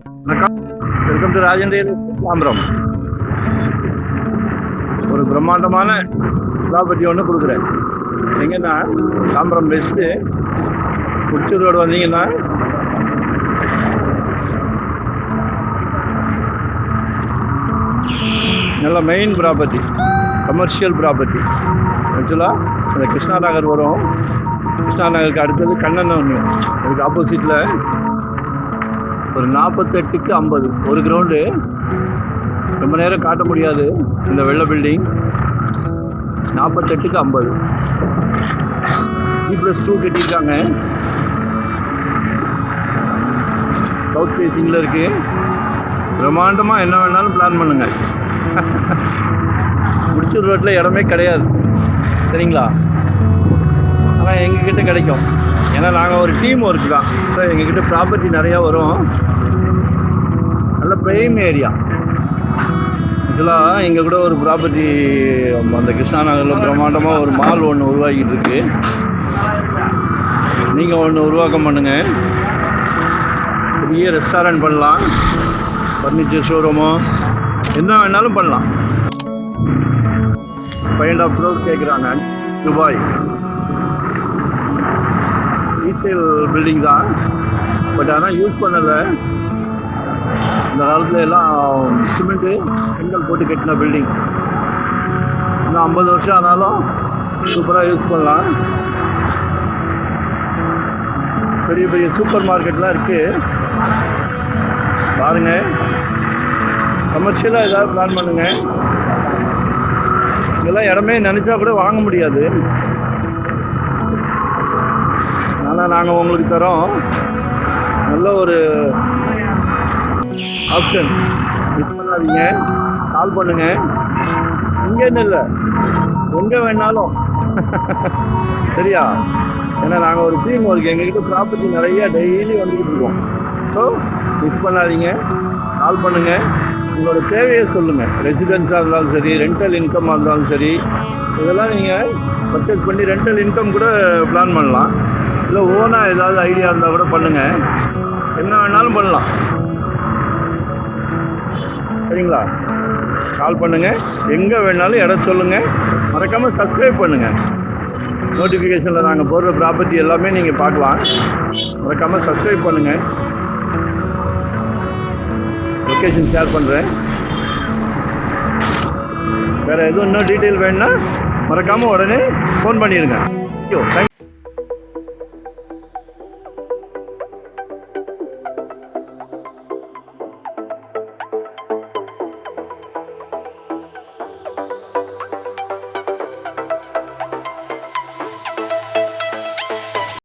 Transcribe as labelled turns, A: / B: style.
A: வணக்கம். Welcome to Rajendran Tambaram. ஒரு பிரம்மாண்டமான ப்ராப்பர்ட்டி ஒன்று கொடுக்குறேன். எங்கன்னா தாம்பரம் பெஸ்ட்டு குடிச்சூர் ரோடு வந்தீங்கன்னா நல்ல மெயின் ப்ராப்பர்ட்டி, கமர்ஷியல் ப்ராப்பர்ட்டி. ஆக்சுவலாக அந்த கிருஷ்ணா நகர் வரும். கிருஷ்ணா நகருக்கு அடுத்தது கண்ணன் ஒன்று, அதுக்கு ஆப்போசிட்டில் ஒரு 48க்கு 50 ஒரு கிரவுண்டு. ரொம்ப நேரம் காட்ட முடியாது இந்த வெள்ளை பில்டிங். 48க்கு 50 G+2 கட்டியிருக்காங்க. சவுத் ஃபேஸிங்கில் இருக்குது. பிரம்மாண்டமாக என்ன வேணாலும் பிளான் பண்ணுங்கள். முடிச்சூர் ரோட்டில் இடமே கிடையாது, சரிங்களா? ஆனால் எங்ககிட்ட கிடைக்கும். ஏன்னா நாங்கள் ஒரு டீம் ஒர்க் தான். ஸோ எங்ககிட்ட ப்ராப்பர்ட்டி நிறையா வரும். நல்ல ப்ரைம் ஏரியா. ஆக்சுவலாக இங்கே கூட ஒரு ப்ராப்பர்ட்டி அந்த கிருஷ்ணா நகரில் பிரம்மாண்டமாக ஒரு மால் ஒன்று உருவாக்கிட்டு இருக்கு. நீங்கள் ஒன்று உருவாக்கம் பண்ணுங்கள். பெரிய ரெஸ்டாரண்ட் பண்ணலாம், ஃபர்னிச்சர் ஷோரூமோ என்ன வேணாலும் பண்ணலாம். 5.5 crore கேட்குறாங்க. துபாய் ரீசேல் பில்டிங் தான், பட் ஆனால் யூஸ் பண்ணலை. இந்த காலத்தில் எல்லாம் சிமெண்ட்டு செங்கல் போட்டு கட்டின பில்டிங். இன்னும் 50 வருஷம் ஆனாலும் சூப்பராக யூஸ் பண்ணலாம். பெரிய பெரிய சூப்பர் மார்க்கெட்லாம் இருக்குது பாருங்கள். கமர்ஷியலாக ஏதாவது பிளான் பண்ணுங்கள். இதெல்லாம் இடமே நினச்சா கூட வாங்க முடியாது. ஆனால் நாங்கள் உங்களுக்கு தரோம் நல்ல ஒரு ஆப்ஷன். மிஸ் பண்ணாதீங்க, கால் பண்ணுங்கள். இங்கேன்னு இல்லை, எங்கே வேணாலும். சரியா? ஏன்னா நாங்கள் ஒரு டீம் ஒர்க். எங்ககிட்ட ப்ராப்பர்ட்டி நிறைய டெய்லி வந்துக்கிட்டு இருக்கோம். ஸோ மிஸ் பண்ணாதீங்க, கால் பண்ணுங்கள். உங்களோட தேவையை சொல்லுங்கள். ரெசிடென்ஸாக இருந்தாலும் சரி, ரெண்டல் இன்கமாக இருந்தாலும் சரி, இதெல்லாம் நீங்கள் பர்ச்சேஸ் பண்ணி ரெண்டல் இன்கம் கூட பிளான் பண்ணலாம். இல்லை ஓனாக ஏதாவது ஐடியா இருந்தால் கூட பண்ணுங்கள். என்ன வேணாலும் பண்ணலாம், சரிங்களா? கால் பண்ணுங்கள். எங்கே வேணாலும் இடம் சொல்லுங்கள். மறக்காமல் சப்ஸ்கிரைப் பண்ணுங்கள். நோட்டிஃபிகேஷனில் நாங்கள் போடுற ப்ராப்பர்ட்டி எல்லாமே நீங்கள் பார்க்கலாம். மறக்காமல் சப்ஸ்கிரைப் பண்ணுங்கள். லொக்கேஷன் ஷேர் பண்ணுறேன். வேறு எதுவும் இன்னும் டீட்டெயில் வேணுன்னா மறக்காமல் உடனே ஃபோன் பண்ணிடுங்க. தேங்க்யூ.